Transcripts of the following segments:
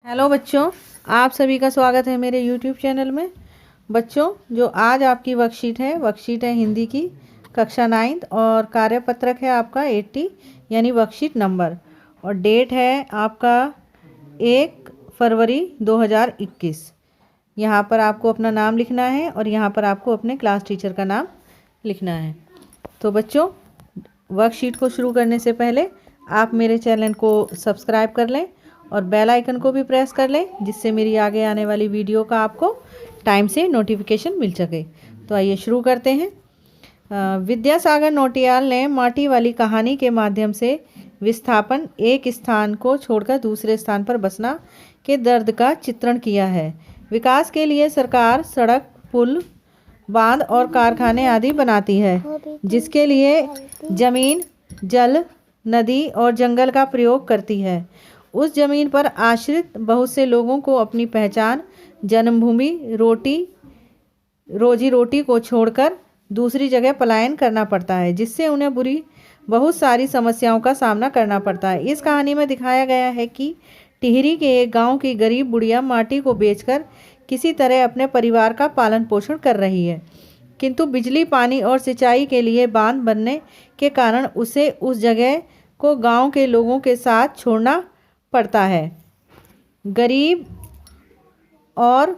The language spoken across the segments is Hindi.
हेलो बच्चों, आप सभी का स्वागत है मेरे यूट्यूब चैनल में। बच्चों, जो आज आपकी वर्कशीट है हिंदी की कक्षा 9 और कार्यपत्रक है आपका 80 यानी वर्कशीट नंबर, और डेट है आपका 1 फरवरी 2021। यहाँ पर आपको अपना नाम लिखना है और यहाँ पर आपको अपने क्लास टीचर का नाम लिखना है। तो बच्चों, वर्कशीट को शुरू करने से पहले आप मेरे चैनल को सब्सक्राइब कर लें और बेल आइकन को भी प्रेस कर लें, जिससे मेरी आगे आने वाली वीडियो का आपको टाइम से नोटिफिकेशन मिल सके। तो आइए शुरू करते हैं। विद्यासागर नौटियाल ने माटी वाली कहानी के माध्यम से विस्थापन, एक स्थान को छोड़कर दूसरे स्थान पर बसना के दर्द का चित्रण किया है। विकास के लिए सरकार सड़क, पुल, बांध और कारखाने आदि बनाती है, जिसके लिए जमीन, जल, नदी और जंगल का प्रयोग करती है। उस जमीन पर आश्रित बहुत से लोगों को अपनी पहचान, जन्मभूमि, रोजी रोटी को छोड़कर दूसरी जगह पलायन करना पड़ता है, जिससे उन्हें बहुत सारी समस्याओं का सामना करना पड़ता है। इस कहानी में दिखाया गया है कि टिहरी के एक गांव की गरीब बुढ़िया माटी को बेचकर किसी तरह अपने परिवार का पालन पोषण कर रही है, किंतु बिजली, पानी और सिंचाई के लिए बांध बनने के कारण उसे उस जगह को गांव के लोगों के साथ छोड़ना पड़ता है। गरीब और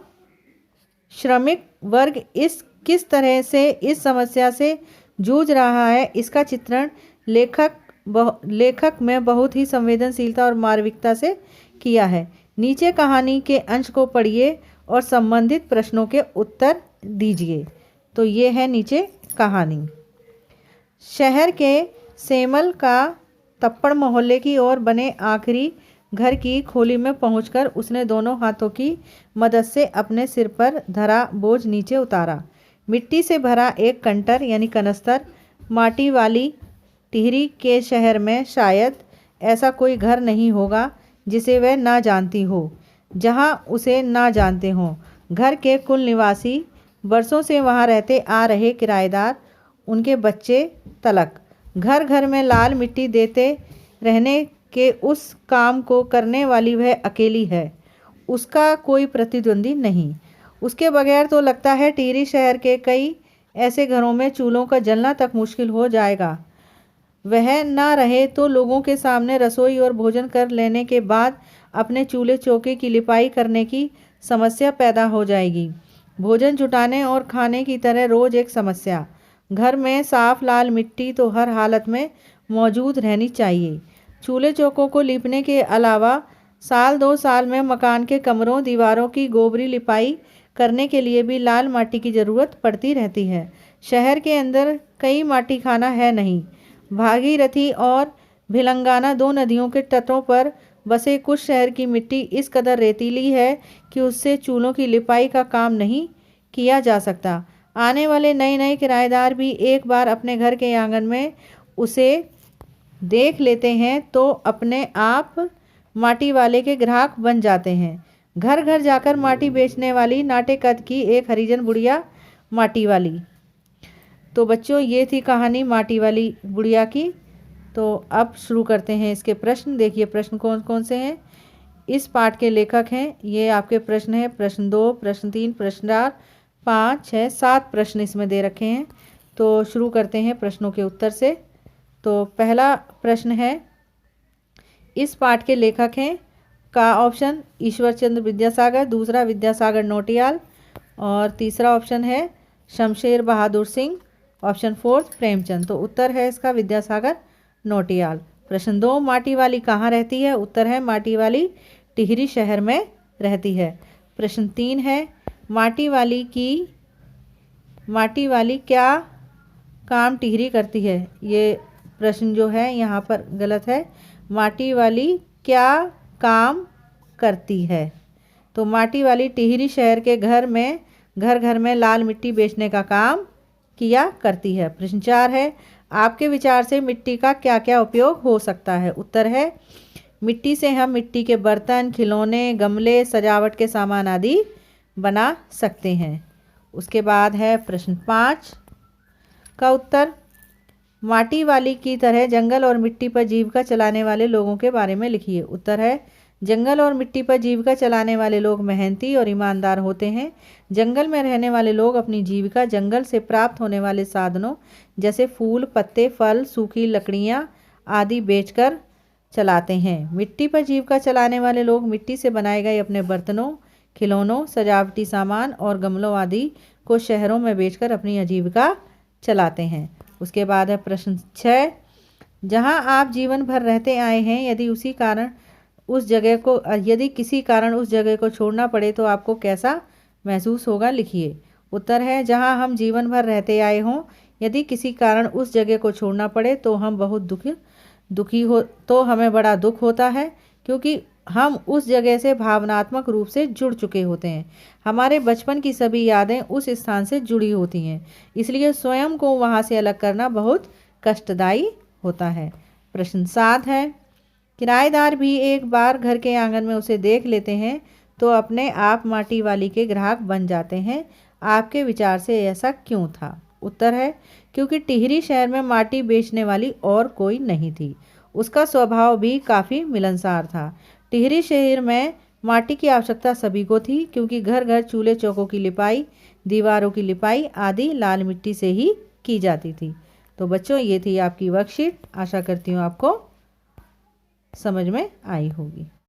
श्रमिक वर्ग किस तरह से इस समस्या से जूझ रहा है, इसका चित्रण लेखक में बहुत ही संवेदनशीलता और मार्मिकता से किया है। नीचे कहानी के अंश को पढ़िए और संबंधित प्रश्नों के उत्तर दीजिए। तो ये है नीचे कहानी। शहर के सेमल का तप्पड़ मोहल्ले की ओर बने आखिरी घर की खोली में पहुंचकर उसने दोनों हाथों की मदद से अपने सिर पर धरा बोझ नीचे उतारा। मिट्टी से भरा एक कंटर यानी कनस्तर माटी वाली टिहरी के शहर में शायद ऐसा कोई घर नहीं होगा जिसे वह ना जानती हो, जहां उसे ना जानते हों। घर के कुल निवासी, बरसों से वहां रहते आ रहे किराएदार, उनके बच्चे तलक, घर घर में लाल मिट्टी देते रहने के उस काम को करने वाली वह अकेली है। उसका कोई प्रतिद्वंदी नहीं। उसके बगैर तो लगता है टिहरी शहर के कई ऐसे घरों में चूल्हों का जलना तक मुश्किल हो जाएगा। वह ना रहे तो लोगों के सामने रसोई और भोजन कर लेने के बाद अपने चूल्हे चौके की लिपाई करने की समस्या पैदा हो जाएगी। भोजन जुटाने और खाने की तरह रोज एक समस्या। घर में साफ लाल मिट्टी तो हर हालत में मौजूद रहनी चाहिए। चूल्हे चौकों को लीपने के अलावा साल 2 साल में मकान के कमरों, दीवारों की गोबरी लिपाई करने के लिए भी लाल माटी की ज़रूरत पड़ती रहती है। शहर के अंदर कई माटी खाना है नहीं। भागीरथी और भिलंगाना 2 नदियों के तटों पर बसे कुछ शहर की मिट्टी इस कदर रेतीली है कि उससे चूल्हों की लिपाई का काम नहीं किया जा सकता। आने वाले नए किराएदार भी एक बार अपने घर के आंगन में उसे देख लेते हैं तो अपने आप माटी वाले के ग्राहक बन जाते हैं। घर घर जाकर माटी बेचने वाली नाटे कद की एक हरिजन बुढ़िया माटी वाली। तो बच्चों, ये थी कहानी माटी वाली बुढ़िया की। तो अब शुरू करते हैं इसके प्रश्न। देखिए प्रश्न कौन कौन से हैं। इस पाठ के लेखक हैं, ये आपके प्रश्न हैं। प्रश्न 2, प्रश्न 3, प्रश्न 4, 5, 6, 7 प्रश्न इसमें दे रखे हैं। तो शुरू करते हैं प्रश्नों के उत्तर से। तो पहला प्रश्न है, इस पाठ के लेखक हैं का ऑप्शन ईश्वर चंद्र विद्यासागर, दूसरा विद्यासागर नौटियाल और तीसरा ऑप्शन है शमशेर बहादुर सिंह, ऑप्शन 4 प्रेमचंद। तो उत्तर है इसका विद्यासागर नौटियाल। प्रश्न 2, माटी वाली कहाँ रहती है? उत्तर है माटी वाली टिहरी शहर में रहती है। प्रश्न 3 है, माटी वाली क्या काम टिहरी करती है? ये प्रश्न जो है यहाँ पर गलत है। माटी वाली क्या काम करती है? तो माटी वाली टिहरी शहर के घर घर में लाल मिट्टी बेचने का काम किया करती है। प्रश्न 4 है, आपके विचार से मिट्टी का क्या क्या उपयोग हो सकता है? उत्तर है मिट्टी से हम मिट्टी के बर्तन, खिलौने, गमले, सजावट के सामान आदि बना सकते हैं। उसके बाद है प्रश्न 5 का उत्तर, माटी वाली की तरह जंगल और मिट्टी पर जीविका चलाने वाले लोगों के बारे में लिखिए। उत्तर है जंगल और मिट्टी पर जीविका चलाने वाले लोग मेहनती और ईमानदार होते हैं। जंगल में रहने वाले लोग अपनी जीविका जंगल से प्राप्त होने वाले साधनों जैसे फूल, पत्ते, फल, सूखी लकड़ियाँ आदि बेचकर चलाते हैं। मिट्टी पर जीविका चलाने वाले लोग मिट्टी से बनाए गए अपने बर्तनों, खिलौनों, सजावटी सामान और गमलों आदि को शहरों में बेचकर अपनी आजीविका चलाते हैं। उसके बाद है प्रश्न 6। जहां आप जीवन भर रहते आए हैं, यदि किसी कारण उस जगह को छोड़ना पड़े तो आपको कैसा महसूस होगा, लिखिए। उत्तर है जहां हम जीवन भर रहते आए हों, यदि किसी कारण उस जगह को छोड़ना पड़े तो हम बहुत हमें बड़ा दुख होता है, क्योंकि हम उस जगह से भावनात्मक रूप से जुड़ चुके होते हैं। हमारे बचपन की सभी यादें उस स्थान से जुड़ी होती हैं, इसलिए स्वयं को वहां से अलग करना बहुत कष्टदायी होता है। प्रश्न 7 है, किराएदार भी एक बार घर के आंगन में उसे देख लेते हैं तो अपने आप माटी वाली के ग्राहक बन जाते हैं। आपके विचार से ऐसा क्यों था? उत्तर है क्योंकि टिहरी शहर में माटी बेचने वाली और कोई नहीं थी। उसका स्वभाव भी काफ़ी मिलनसार था। टिहरी शहर में माटी की आवश्यकता सभी को थी, क्योंकि घर घर चूल्हे चौकों की लिपाई, दीवारों की लिपाई आदि लाल मिट्टी से ही की जाती थी। तो बच्चों, ये थी आपकी वर्कशीट। आशा करती हूँ आपको समझ में आई होगी।